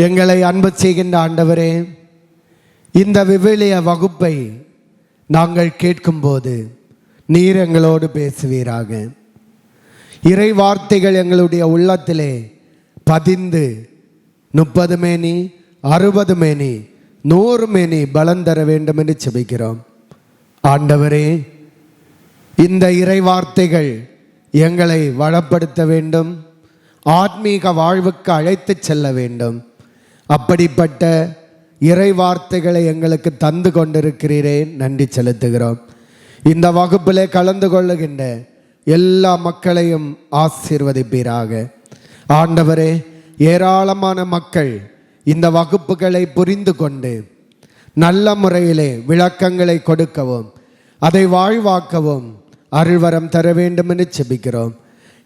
எங்களை அன்பு செய்கின்ற ஆண்டவரே, இந்த விவிலிய வகுப்பை நாங்கள் கேட்கும்போது நீர் எங்களோடு பேசுவீராக. இறை வார்த்தைகள் எங்களுடைய உள்ளத்திலே பதிந்து 30 மேனி 60 மேனி 100 மேனி பலம் தர வேண்டும் என்று செபிக்கிறோம். ஆண்டவரே, இந்த இறை வார்த்தைகள் எங்களை வளப்படுத்த வேண்டும், ஆத்மீக வாழ்வுக்கு அழைத்து செல்ல வேண்டும். அப்படிப்பட்ட இறை வார்த்தைகளை எங்களுக்கு தந்து கொண்டிருக்கிறீரே, நன்றி செலுத்துகிறோம். இந்த வகுப்பிலே கலந்து கொள்ளுகின்ற எல்லா மக்களையும் ஆசீர்வதிப்பீராக. ஆண்டவரே, ஏராளமான மக்கள் இந்த வகுப்புகளை புரிந்து கொண்டு நல்ல முறையிலே விளக்கங்களை கொடுக்கவும் அதை வாழ்வாக்கவும் அருள்வரம் தர வேண்டும் என்று செபிக்கிறோம்.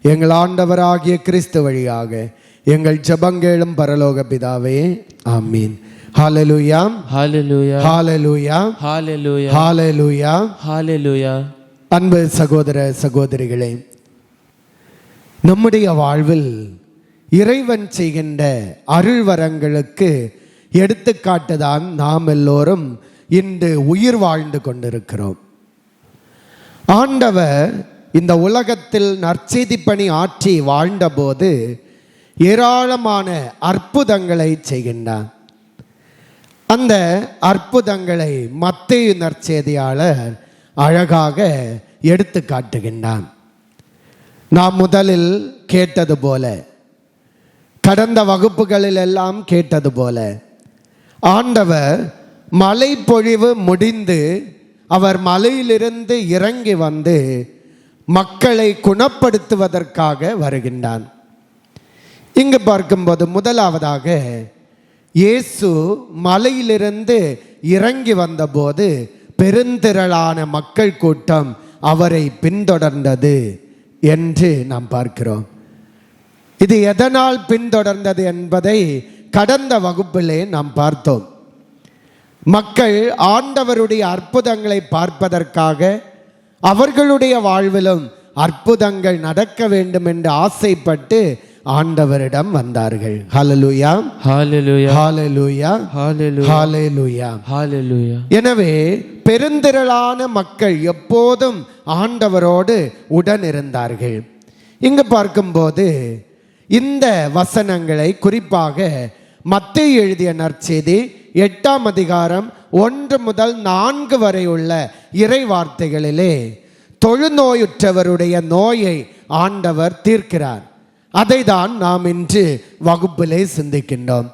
எங்கள் ஆண்டவராகிய கிறிஸ்து வழியாக எங்கள் ஜெபங்கேளும் பரலோக பிதாவே, ஆமீன். ஹல்லேலூயா, ஹல்லேலூயா, ஹல்லேலூயா, ஹல்லேலூயா, ஹல்லேலூயா, ஹல்லேலூயா. அன்பு சகோதர சகோதரிகளே, நம்முடைய வாழ்வில் இறைவன் செய்கின்ற அருள்வரங்களுக்கு எடுத்துக்காட்டுதான் நாம் எல்லோரும் இன்று உயிர் வாழ்ந்து கொண்டிருக்கிறோம். ஆண்டவர் இந்த உலகத்தில் நற்செய்தி பணி ஆற்றி வாழ்ந்தபோது ஏராளமான அற்புதங்களை செய்கின்றார். அந்த அற்புதங்களை மத்தேயு நற்செய்தியாளர் அழகாக எடுத்து காட்டுகின்றான். நாம் முதலில் கேட்டது போல, கடந்த வகுப்புகளில் எல்லாம் கேட்டது போல, ஆண்டவர் மழை பொழிவு முடிந்து அவர் மலையிலிருந்து இறங்கி வந்து மக்களை குணப்படுத்துவதற்காக வருகின்றான். இங்கு பார்க்கும்போது முதலாவதாக இயேசு மலையிலிருந்து இறங்கி வந்தபோது பெருந்திரளான மக்கள் கூட்டம் அவரை பின்தொடர்ந்தது என்று நாம் பார்க்கிறோம். இது எதனால் பின்தொடர்ந்தது என்பதை கடந்த வகுப்பிலே நாம் பார்த்தோம். மக்கள் ஆண்டவருடைய அற்புதங்களை பார்ப்பதற்காக அவர்களுடைய வாழ்விலும் அற்புதங்கள் நடக்க வேண்டும் என்று ஆசைப்பட்டு ஆண்டவரிடம் வந்தார்கள். ஹல்லேலூயா, ஹல்லேலூயா, ஹல்லேலூயா, ஹல்லேலூயா, ஹல்லேலூயா. எனவே பெருந்திரளான மக்கள் எப்போதும் ஆண்டவரோடு உடன் இருந்தார்கள். இங்கு பார்க்கும்போது இந்த வசனங்களை குறிப்பாக மத்தேயு எழுதிய நற்செய்தி 8ஆம் அதிகாரம் 1 முதல் 4 வரை உள்ள இறை வார்த்தைகளிலே தொழுநோயுற்றவருடைய நோயை ஆண்டவர் தீர்க்கிறார். அதை தான் நாம் இன்று வகுப்பிலே சிந்திக்கின்றோம்.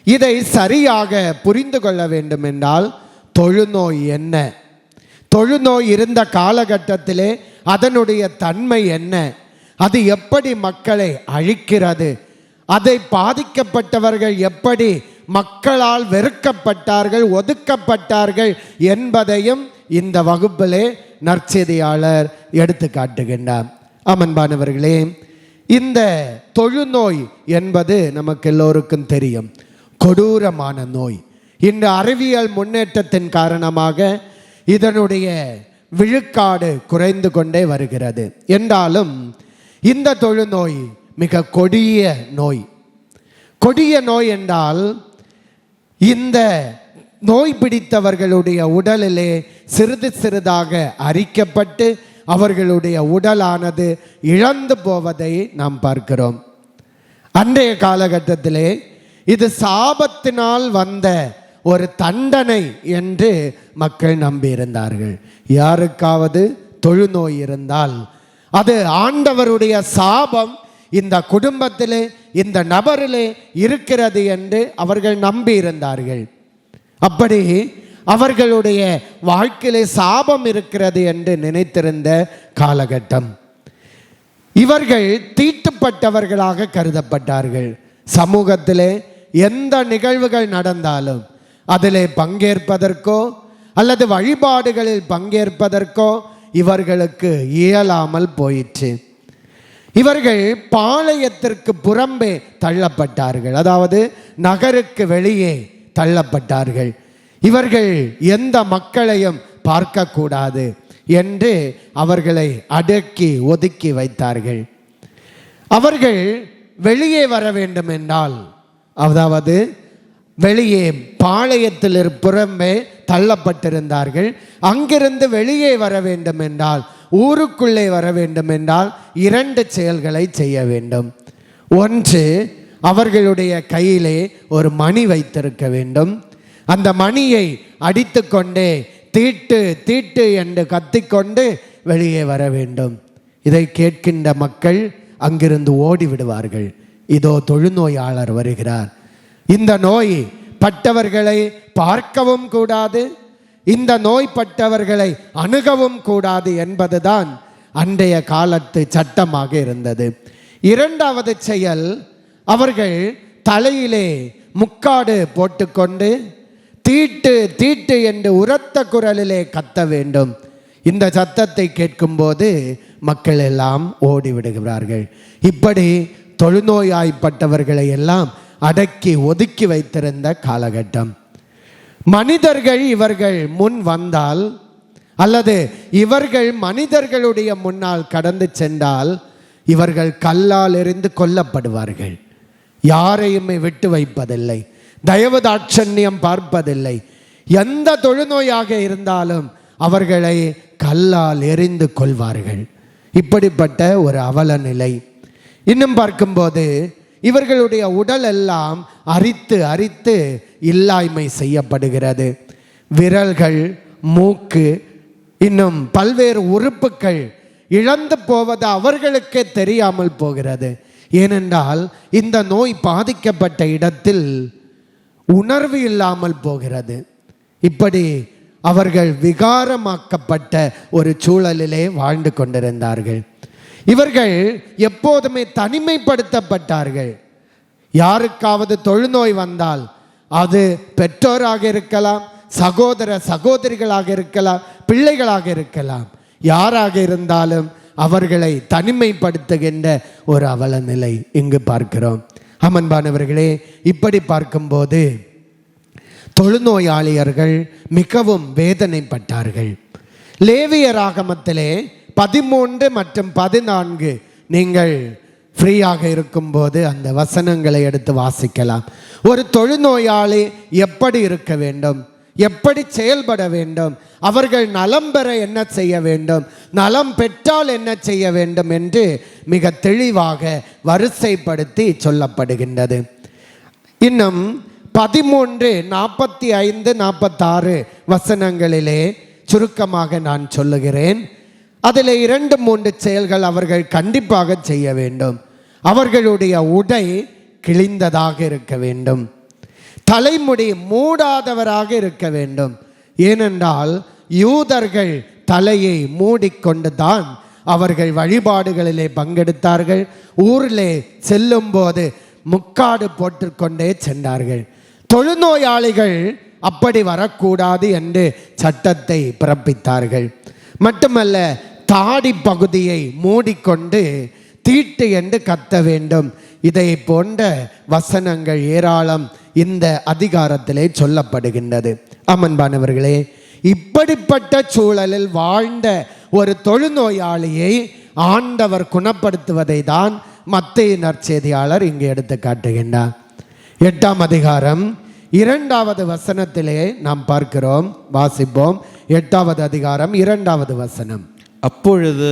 இதை சரியாக புரிந்து கொள்ள வேண்டும் என்றால் தொழுநோய் என்ன, தொழுநோய் இருந்த காலகட்டத்திலே அதனுடைய தன்மை என்ன, அது எப்படி மக்களை அழிக்கிறது, அதை பாதிக்கப்பட்டவர்கள் எப்படி மக்களால் வெறுக்கப்பட்டார்கள், ஒதுக்கப்பட்டார்கள் என்பதையும் இந்த வகுப்பிலே நற்செய்தியாளர் எடுத்து காட்டுகின்றார். அமன்பானவர்களே, இந்த தொழுநோய் என்பது நமக்கு எல்லோருக்கும் தெரியும், கொடூரமான நோய். இந்த அறிவியல் முன்னேற்றத்தின் காரணமாக இதனுடைய விழுக்காடு குறைந்து கொண்டே வருகிறது. என்றாலும் இந்த தொழுநோய் மிக கொடிய நோய். கொடிய நோய் என்றால் இந்த நோய் பிடித்தவர்களுடைய உடலிலே சிறிது சிறிதாக அரிக்கப்பட்டு அவர்களுடைய உடலானது இழந்து போவதை நாம் பார்க்கிறோம். அன்றைய காலகட்டத்திலே இது சாபத்தினால் வந்த ஒரு தண்டனை என்று மக்கள் நம்பியிருந்தார்கள். யாருக்காவது தொழுநோய் இருந்தால் அது ஆண்டவருடைய சாபம் இந்த குடும்பத்திலே இந்த நபரிலே இருக்கிறது என்று அவர்கள் நம்பியிருந்தார்கள். அப்படி அவர்களுடைய வாழ்க்கையிலே சாபம் இருக்கிறது என்று நினைத்திருந்த காலகட்டம். இவர்கள் தீட்டுப்பட்டவர்களாக கருதப்பட்டார்கள். சமூகத்திலே எந்த நிகழ்வுகள் நடந்தாலும் அதிலே பங்கேற்பதற்கோ அல்லது வழிபாடுகளில் பங்கேற்பதற்கோ இவர்களுக்கு இயலாமல் போயிற்று. இவர்கள் பாளையத்திற்கு புறம்பே தள்ளப்பட்டார்கள், அதாவது நகருக்கு வெளியே தள்ளப்பட்டார்கள். இவர்கள் எந்த மக்களையும் பார்க்கக்கூடாது என்று அவர்களை அடக்கி ஒதுக்கி வைத்தார்கள். அவர்கள் வெளியே வர வேண்டும் என்றால், அதாவது வெளியே பாளையத்தில் புறம்பே தள்ளப்பட்டிருந்தார்கள். அங்கிருந்து வெளியே வர வேண்டும் என்றால், ஊருக்குள்ளே வர வேண்டும் என்றால் 2 செயல்களை செய்ய வேண்டும். ஒன்று, அவர்களுடைய கையிலே ஒரு மணி வைத்திருக்க வேண்டும். அந்த மணியை அடித்து கொண்டே தீட்டு தீட்டு என்று கத்திக்கொண்டு வெளியே வர வேண்டும். இதை கேட்கின்ற மக்கள் அங்கிருந்து ஓடி விடுவார்கள். இதோ தொழுநோயாளர் வருகிறார். இந்த நோய் பட்டவர்களை பார்க்கவும் கூடாது, இந்த நோய்பட்டவர்களை அணுகவும் கூடாது என்பதுதான் அன்றைய காலத்து சட்டமாக இருந்தது. 2வது செயல், அவர்கள் தலையிலே முக்காடு போட்டுக்கொண்டு தீட்டு தீட்டு என்று உரத்த குரலிலே கத்த வேண்டும். இந்த சத்தத்தை கேட்கும்போது மக்கள் எல்லாம் ஓடிவிடுகிறார்கள். இப்படி தொழுநோயாய்ப்பட்டவர்களை எல்லாம் அடக்கி ஒதுக்கி வைத்திருந்த காலகட்டம். மனிதர்கள் இவர்கள் முன் வந்தால், அல்லது இவர்கள் மனிதர்களுடைய முன்னால் கடந்து சென்றால், இவர்கள் கல்லால் எறிந்து கொல்லப்படுவார்கள். யாரையுமே விட்டு வைப்பதில்லை, தயவு தாட்சண்யம் பார்ப்பதில்லை. எந்த தொழுநோயாக இருந்தாலும் அவர்களை கல்லால் எறிந்து கொள்வார்கள். இப்படிப்பட்ட ஒரு அவல நிலை. இன்னும் பார்க்கும்போது இவர்களுடைய உடல் எல்லாம் அரித்து அரித்து இல்லாய்மை செய்யப்படுகிறது. விரல்கள், மூக்கு, இன்னும் பல்வேறு உறுப்புகள் இழந்து போவது அவர்களுக்கே தெரியாமல் போகிறது. ஏனென்றால் இந்த நோய் பாதிக்கப்பட்ட இடத்தில் உணர்வு இல்லாமல் போகிறது. இப்படி அவர்கள் விகாரமாக்கப்பட்ட ஒரு சூழலிலே வாழ்ந்து கொண்டிருந்தார்கள். இவர்கள் எப்போதுமே தனிமைப்படுத்தப்பட்டார்கள். யாருக்காவது தொழுநோய் வந்தால் அது பெற்றோராக இருக்கலாம், சகோதர சகோதரிகளாக இருக்கலாம், பிள்ளைகளாக இருக்கலாம், யாராக இருந்தாலும் அவர்களை தனிமைப்படுத்துகின்ற ஒரு அவல நிலை இங்கு பார்க்கிறோம். அமன்பானவர்களே, இப்படி பார்க்கும்போது தொழுநோயாளியர்கள் மிகவும் வேதனைப்பட்டார்கள். லேவியராகமத்திலே 13 மற்றும் 14 நீங்கள் ஃப்ரீயாக இருக்கும்போது அந்த வசனங்களை எடுத்து வாசிக்கலாம். ஒரு தொழுநோயாளி எப்படி இருக்க வேண்டும், எப்படி செயல்பட வேண்டும், அவர்கள் நலம் பெற என்ன செய்ய வேண்டும், நலம் பெற்றால் என்ன செய்ய வேண்டும் என்று மிக தெளிவாக வரிசைப்படுத்தி சொல்லப்படுகின்றது. இன்னும் 13, 45, 46 வசனங்களிலே சுருக்கமாக நான் சொல்லுகிறேன். அதில் 2, 3 செயல்கள் அவர்கள் கண்டிப்பாக செய்ய வேண்டும். அவர்களுடைய உடை கிழிந்ததாக இருக்க வேண்டும், தலைமுடி மூடாதவராக இருக்க வேண்டும். ஏனென்றால் யூதர்கள் தலையை மூடிக்கொண்டு தான் அவர்கள் வழிபாடுகளிலே பங்கெடுத்தார்கள். ஊரிலே செல்லும் போது முக்காடு போட்டுக்கொண்டே சென்றார்கள். தொழுநோயாளிகள் அப்படி வரக்கூடாது என்று சட்டத்தை பிறப்பித்தார்கள். மட்டுமல்ல, தாடி பகுதியை மூடிக்கொண்டு தீட்டு என்று கத்த வேண்டும். இதை போன்ற வசனங்கள் ஏராளம் இந்த அதிகாரத்திலே சொல்லப்படுகின்றது. அமன்பானவர்களே, இப்படிப்பட்ட சூழலில் வாழ்ந்த ஒரு தொழுநோயாளியை ஆண்டவர் குணப்படுத்துவதை தான் மத்தேயு நற்செய்தியாளர் இங்கு எடுத்து காட்டுகின்றார். 8ஆம் அதிகாரம் 2வது வசனத்திலே நாம் பார்க்கிறோம். வாசிப்போம். 8வது அதிகாரம் 2வது வசனம். அப்பொழுது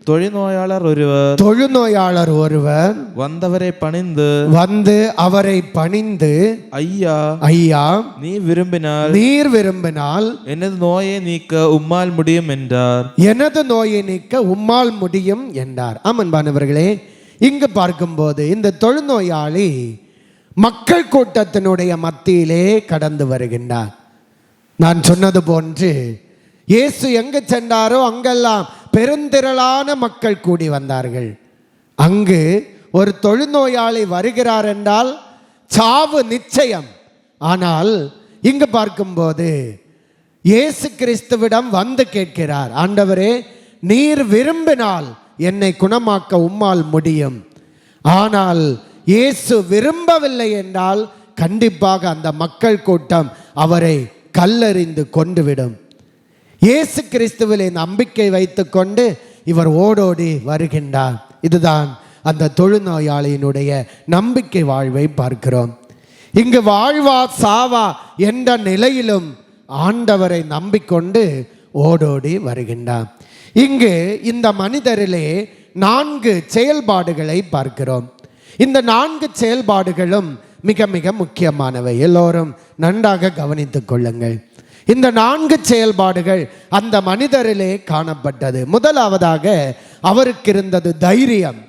தொழுநோயாளர் ஒருவர் வந்து அவரை பணிந்து ஐயா நீர் விரும்பினால் எனது நோயை நீக்க உம்மால் முடியும் என்றார். அமன்பானவர்களே, இங்கு பார்க்கும்போது இந்த தொழுநோயாளி மக்கள் கூட்டத்தினுடைய மத்தியிலே கடந்து வருகின்றார். நான் சொன்னது போன்று இயேசு எங்கு சென்றாரோ அங்கெல்லாம் பெருந்திரளான மக்கள் கூடி வந்தார்கள். அங்கு ஒரு தொழுநோயாளி வருகிறார் என்றால் சாவு நிச்சயம். ஆனால் இங்கு பார்க்கும்போது இயேசு கிறிஸ்துவிடம் வந்து கேட்கிறார், ஆண்டவரே, நீர் விரும்பினால் என்னை குணமாக்க உம்மால் முடியும். ஆனால் இயேசு விரும்பவில்லை என்றால் கண்டிப்பாக அந்த மக்கள் கூட்டம் அவரை கல்லெறிந்து கொண்டுவிடும். இயேசு கிறிஸ்துவிலே நம்பிக்கை வைத்துக்கொண்டு இவர் ஓடோடி வருகின்றார். இதுதான் அந்த தொழுநோயாளியினுடைய நம்பிக்கை வாழ்வை பார்க்கிறோம். இங்கு வாழ்வா சாவா என்ற நிலையிலும் ஆண்டவரை நம்பிக்கொண்டு ஓடோடி வருகின்றார். இங்கு இந்த மனிதரிலே 4 செயல்பாடுகளை பார்க்கிறோம். இந்த 4 செயல்பாடுகளும் மிக மிக முக்கியமானவை. எல்லோரும் நன்றாக கவனித்துக் கொள்ளுங்கள். இந்த 4 செயல்பாடுகள் அந்த மனிதரிலே காணப்பட்டது. முதலாவதாக அவருக்கு இருந்தது தைரியம்.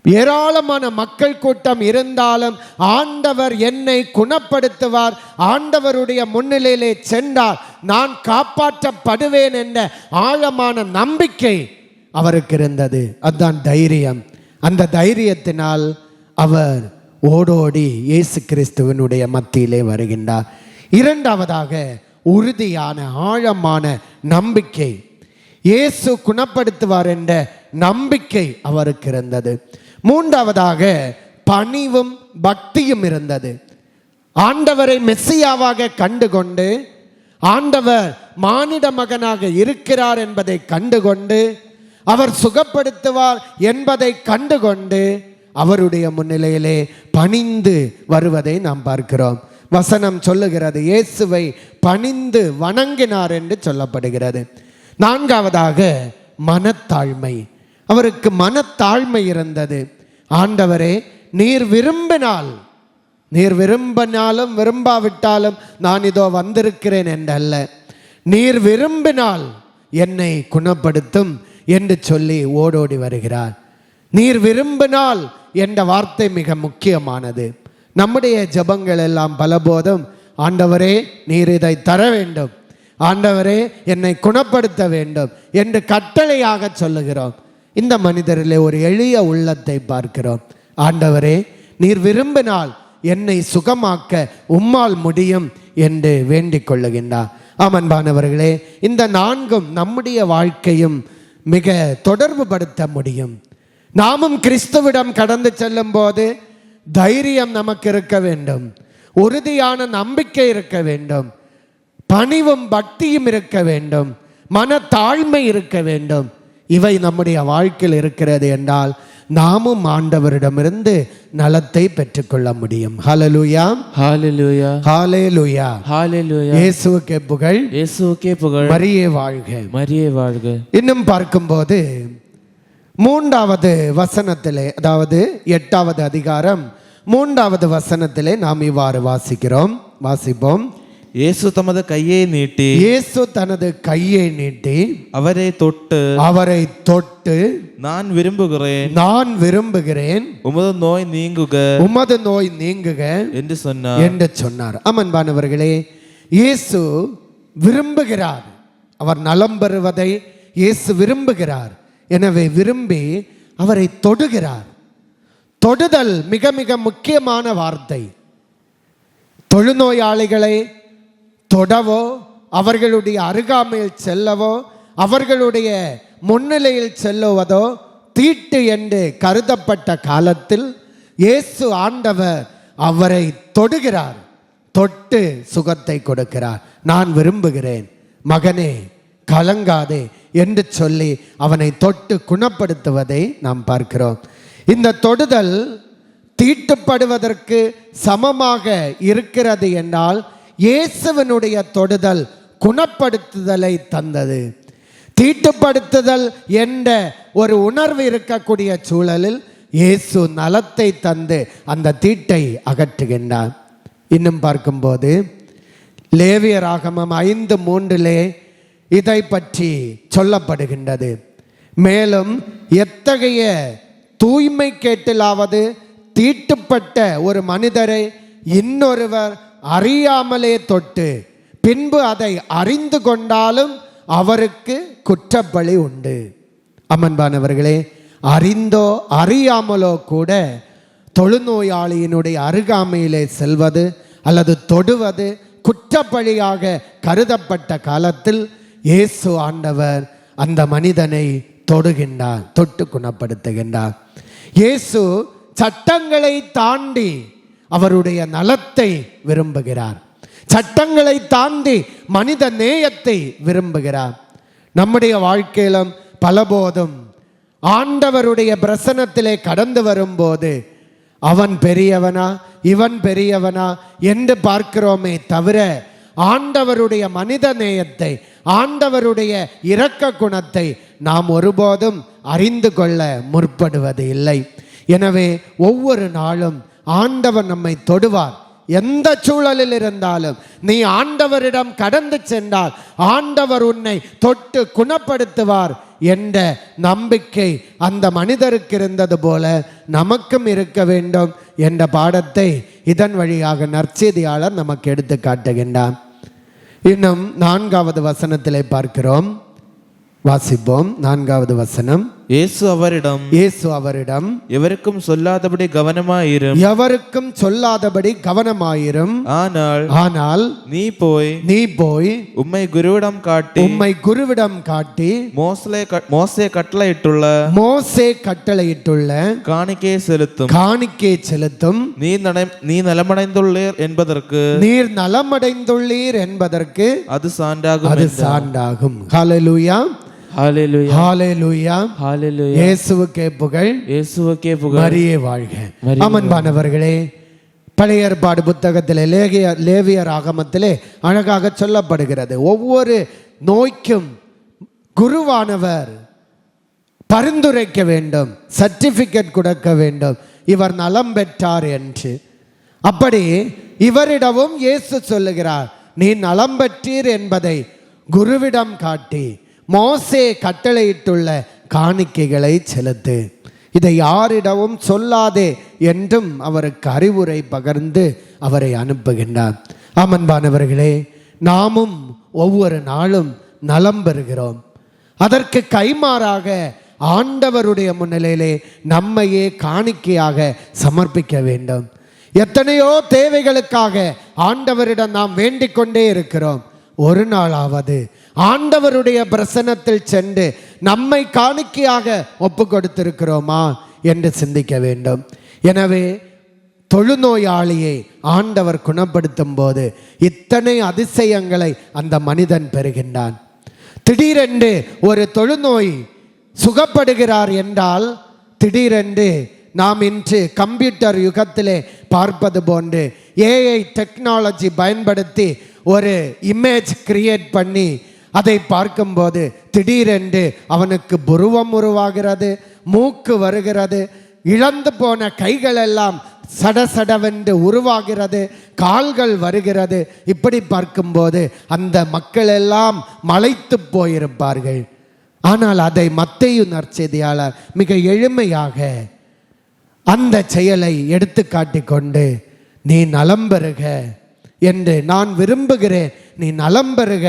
ஏராளமான மக்கள் கூட்டம் இருந்தாலும் ஆண்டவர் என்னை குணப்படுத்துவார், ஆண்டவருடைய முன்னிலையிலே சென்றால் நான் காப்பாற்றப்படுவேன் என்ற ஆழமான நம்பிக்கை அவருக்கு இருந்தது. அதுதான் தைரியம். அந்த தைரியத்தினால் அவர் ஓடோடி இயேசு கிறிஸ்துவனுடைய மத்தியிலே வருகின்றார். இரண்டாவதாக உறுதியான ஆழமான நம்பிக்கை. இயேசு குணப்படுத்துவார் என்ற நம்பிக்கை அவருக்கு இருந்தது. மூன்றாவதாக பணிவும் பக்தியும் இருந்தது. ஆண்டவரை மெஸ்ஸியாவாக கண்டுகொண்டு, ஆண்டவர் மானிட மகனாக இருக்கிறார் என்பதை கண்டுகொண்டு, அவர் சுகப்படுத்துவார் என்பதை கண்டுகொண்டு அவருடைய முன்னிலையிலே பணிந்து வருவதை நாம் பார்க்கிறோம். வசனம் சொல்லுகிறது, இயேசுவை பணிந்து வணங்கினார் என்று சொல்லப்படுகிறது. நான்காவதாக மனத்தாழ்மை. அவருக்கு மனத்தாழ்மை இருந்தது. ஆண்டவரே, நீர் விரும்பினாலும் விரும்பாவிட்டாலும் நான் இதோ வந்திருக்கிறேன் என்றல்ல, நீர் விரும்பினால் என்னை குணப்படுத்தும் என்று சொல்லி ஓடோடி வருகிறார். நீர் விரும்பினால் என்ற வார்த்தை மிக முக்கியமானது. நம்முடைய ஜெபங்கள் எல்லாம் பலபோதும் ஆண்டவரே நீர் இதை தர வேண்டும், ஆண்டவரே என்னை குணப்படுத்த வேண்டும் என்று கட்டளையாக சொல்லுகிறோம். இந்த மனிதரிலே ஒரு எளிய உள்ளத்தை பார்க்கிறோம். ஆண்டவரே நீர் விரும்பினால் என்னை சுகமாக்க உம்மால் முடியும் என்று வேண்டிக் கொள்ளுகின்றார். ஆமன்பானவர்களே, இந்த 4ம் நம்முடைய வாழ்க்கையும் மிக தொடர்பு படுத்த முடியும். நாமும் கிறிஸ்துவிடம் கடந்து செல்லும் போது தைரியம் நமக்கு இருக்க வேண்டும், உறுதியான நம்பிக்கை இருக்க வேண்டும், பணிவும் பக்தியும் இருக்க வேண்டும், மனத்தாழ்மை இருக்க வேண்டும். இவை நம்முடைய வாழ்க்கையில் இருக்கிறது என்றால் நாமும் ஆண்டவரிடமிருந்து நலத்தை பெற்றுக்கொள்ள முடியும். ஹல்லேலூயா, ஹல்லேலூயா, ஹல்லேலூயா, ஹல்லேலூயா. இயேசுவுக்கே புகழ், இயேசுவுக்கே புகழ். மரியே வாழ்க, மரியே வாழ்க. இன்னும் பார்க்கும்போது 3வது வசனத்திலே, அதாவது 8வது அதிகாரம் 3வது வசனத்திலே நாம் இவ்வாறு வாசிப்போம். இயேசு தமது கையை நீட்டி, இயேசு தனது கையை நீட்டி அவரை தொட்டு நான் விரும்புகிறேன் உமது நோய் நீங்குக என்று சொன்னார். அமன்பானவர்களே, இயேசு விரும்புகிறார், அவர் நலம் பெறுவதை இயேசு விரும்புகிறார். எனவே விரும்பி அவரை தொடுகிறார். தொடுதல் மிக மிக முக்கியமான வார்த்தை. தொழுநோயாளிகளை தொடவோ, அவர்களுடைய அருகாமையில் செல்லவோ, அவர்களுடைய முன்னிலையில் செல்லுவதோ தீட்டு என்று கருதப்பட்ட காலத்தில் இயேசு ஆண்டவர் அவரை தொடுகிறார், தொட்டு சுகத்தை கொடுக்கிறார். நான் விரும்புகிறேன், மகனே கலங்காதே என்று சொல்லி அவனை தொட்டு குணப்படுத்துவதை நாம் பார்க்கிறோம். இந்த தொடுதல் தீட்டுப்படுவதற்கு சமமாக இருக்கிறது என்றால் இயேசுவினுடைய தொடுதல் குணப்படுத்துதலை தந்தது. தீட்டுப்படுத்துதல் என்ற ஒரு உணர்வு இருக்கக்கூடிய சூழலில் இயேசு நலத்தை தந்து அந்த தீட்டை அகற்றுகின்றார். இன்னும் பார்க்கும்போது லேவியராகமம் 5:3 இதை பற்றி சொல்லப்படுகின்றது. மேலும் எத்தகைய தூய்மை கேட்டிலாவது தீட்டுப்பட்ட ஒரு மனிதரை இன்னொருவர் அறியாமலே தொட்டு பின்பு அதை அறிந்து கொண்டாலும் அவருக்கு குற்றப்பழி உண்டு. அமன்பானவர்களே, அறிந்தோ அறியாமலோ கூட தொழுநோயாளியினுடைய அருகாமையிலே செல்வது அல்லது தொடுவது குற்றப்பழியாக கருதப்பட்ட காலத்தில் இயேசு ஆண்டவர் அந்த மனிதனை தொடுகின்றார், தொட்டு குணப்படுத்துகின்றார். இயேசு சட்டங்களை தாண்டி அவருடைய நலத்தை விரும்புகிறார். சட்டங்களை தாண்டி மனித நேயத்தை விரும்புகிறார். நம்முடைய வாழ்க்கையிலும் பலபோதும் ஆண்டவருடைய பிரசன்னத்திலே கடந்து வரும்போது அவன் பெரியவனா இவன் பெரியவனா என்று பார்க்கிறோமே தவிர ஆண்டவருடைய மனித நேயத்தை, ஆண்டவருடைய இரக்க குணத்தை நாம் ஒருபோதும் அறிந்து கொள்ள முற்படுவது இல்லை. எனவே ஒவ்வொரு நாளும் ஆண்டவர் நம்மை தொடுவார். எந்த சூழலில் இருந்தாலும் நீ ஆண்டவரிடம் கடந்து சென்றால் ஆண்டவர் உன்னை தொட்டு குணப்படுத்துவார் என்ற நம்பிக்கை அந்த மனிதருக்கு இருந்தது போல நமக்கும் இருக்க வேண்டும் என்ற பாடத்தை இதன் வழியாக நற்செய்தியாளர் நமக்கு எடுத்து காட்டுகின்றார். இன்னும் 4வது வசனத்திலே பார்க்கிறோம். வாசிப்போம். 4வது வசனம். இயேசு அவரிடம் எவருக்கும் சொல்லாதபடி கவனமாயிரும். ஆனால் நீ போய் உம்மை குருவிடம் காட்டி மோசே கட்டளையிட்டுள்ள காணிக்கை செலுத்தும். நீர் நலமடைந்துள்ளீர் என்பதற்கு அது சான்றாகும். ஹல்லேலூயா, ஹல்லேலூயா, ஹல்லேலூயா. இயேசுவுக்கே புகழ், மரியே வாழ்க. அமன்பானவர்களே, பழைய ஏற்பாடு புத்தகத்திலே லேவியர் ஆகமத்திலே அழகாக சொல்லப்படுகிறது. ஒவ்வொரு நோய்க்கும் குருவானவர் பரிந்துரைக்க வேண்டும், சர்டிபிகேட் கொடுக்க வேண்டும், இவர் நலம் பெற்றார் என்று. அப்படி இவரிடமும் இயேசு சொல்லுகிறார், நீ நலம் பெற்றீர் என்பதை குருவிடம் காட்டி மோசே கட்டளையிட்டுள்ள காணிக்கைகளை செலுத்து, இதை யாரிடமும் சொல்லாதே என்றும் அவருக்கு அறிவுரை பகர்ந்து அவரை அனுப்புகின்றார். அமன்பானவர்களே, நாமும் ஒவ்வொரு நாளும் நலம் பெறுகிறோம். அதற்கு கைமாறாக ஆண்டவருடைய முன்னிலையிலே நம்மையே காணிக்கையாக சமர்ப்பிக்க வேண்டும். எத்தனையோ தேவைகளுக்காக ஆண்டவரிடம் நாம் வேண்டிக் கொண்டே இருக்கிறோம். ஒரு நாளாவது ஆண்டவருடைய பிரசன்னத்தில் சென்று நம்மை காணிக்கையாக ஒப்பு கொடுத்திருக்கிறோமா என்று சிந்திக்க வேண்டும். எனவே தொழுநோயாளியை ஆண்டவர் குணப்படுத்தும் போது இத்தனை அதிசயங்களை அந்த மனிதன் பெறுகின்றான். திடீரென்று ஒரு தொழுநோய் சுகப்படுகிறார் என்றால், திடீரென்று நாம் இன்று கம்ப்யூட்டர் யுகத்திலே பார்ப்பது போன்று ஏஐ டெக்னாலஜி பயன்படுத்தி ஒரு இமேஜ் கிரியேட் பண்ணி அதை பார்க்கும்போது திடீரென்று அவனுக்கு புருவம் உருவாகிறது, மூக்கு வருகிறது, இழந்து போன கைகள் எல்லாம் சடசடவென்று உருவாகிறது, கால்கள் வருகிறது. இப்படி பார்க்கும்போது அந்த மக்கள் எல்லாம் மலைத்து போயிருப்பார்கள். ஆனால் அதை மத்தேயு நற்செய்தியாளர் மிக எளிமையாக அந்த செயலை எடுத்து காட்டிக்கொண்டு, நீ நலம் பெறுக என்று, நான் விரும்புகிறேன் நீ நலம் பெறுக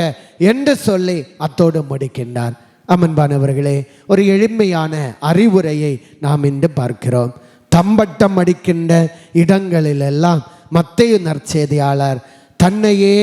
என்று சொல்லி அத்தோடு முடிக்கின்றார். அமன்பானவர்களே, ஒரு எளிமையான அறிவுரையை நாம் இன்று பார்க்கிறோம். தம்பட்டம் அடிக்கின்ற இடங்களிலெல்லாம் மத்தேயு நற்செய்தியாளர் தன்னையே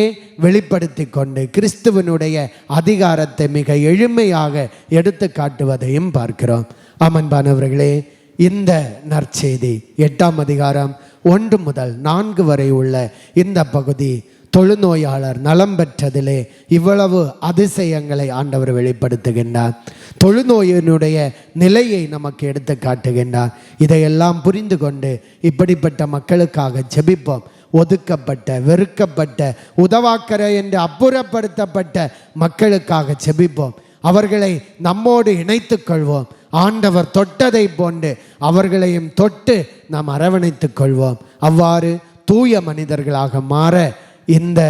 வெளிப்படுத்தி கொண்டு கிறிஸ்துவனுடைய அதிகாரத்தை மிக எளிமையாக எடுத்து காட்டுவதையும் பார்க்கிறோம். அமன்பானவர்களே, இந்த நற்செய்தி 8ஆம் அதிகாரம் 1 முதல் 4 வரை உள்ள இந்த பகுதி தொழுநோயாளர் நலம் பெற்றதிலே இவ்வளவு அதிசயங்களை ஆண்டவர் வெளிப்படுத்துகின்றார். தொழுநோயினுடைய நிலையை நமக்கு எடுத்து காட்டுகின்றார். இதையெல்லாம் புரிந்து கொண்டு இப்படிப்பட்ட மக்களுக்காக ஜெபிப்போம். ஒதுக்கப்பட்ட, வெறுக்கப்பட்ட, உதவாக்கரை என்று அப்புறப்படுத்தப்பட்ட மக்களுக்காக ஜெபிப்போம். அவர்களை நம்மோடு இணைத்துக் கொள்வோம். ஆண்டவர் தொட்டதை போன்று அவர்களையும் தொட்டு நாம் அரவணைத்துக் கொள்வோம். அவ்வாறு தூய மனிதர்களாக மாற இந்த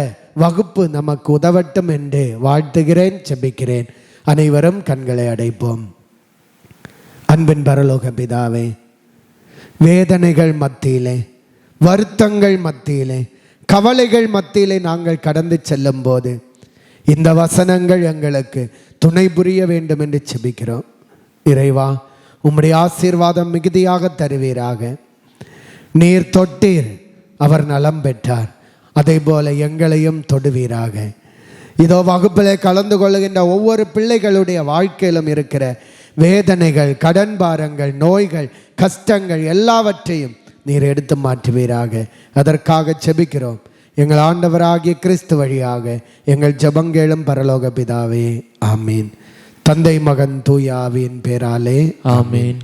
வகுப்பு நமக்கு உதவட்டும் என்று வாழ்த்துகிறேன், ஜெபிக்கிறேன். அனைவரும் கண்களை அடைப்போம். அன்பின் பரலோக பிதாவே, வேதனைகள் மத்தியிலே, வருத்தங்கள் மத்தியிலே, கவலைகள் மத்தியிலே நாங்கள் கடந்து செல்லும் போது இந்த வசனங்கள் எங்களுக்கு துணை புரிய வேண்டும் என்று ஜெபிக்கிறோம். இறைவா, உம்முடைய ஆசீர்வாதம் மிகுதியாக தருவீராக. நீர் தொட்டீர், அவர் நலம் பெற்றார். அதே போல எங்களையும் தொடுவீராக. இதோ வகுப்பிலே கலந்து கொள்கின்ற ஒவ்வொரு பிள்ளைகளுடைய வாழ்க்கையிலும் இருக்கிற வேதனைகள், கடன் பாரங்கள், நோய்கள், கஷ்டங்கள் எல்லாவற்றையும் நீர் எடுத்து மாற்றுவீராக. அதற்காக ஜெபிக்கிறோம். எங்கள் ஆண்டவராகிய கிறிஸ்து வழியாக எங்கள் ஜெபங்கேளும் பரலோக பிதாவே, ஆமீன். தந்தை, மகன், தூய ஆவியின் பேராலே, ஆமீன்.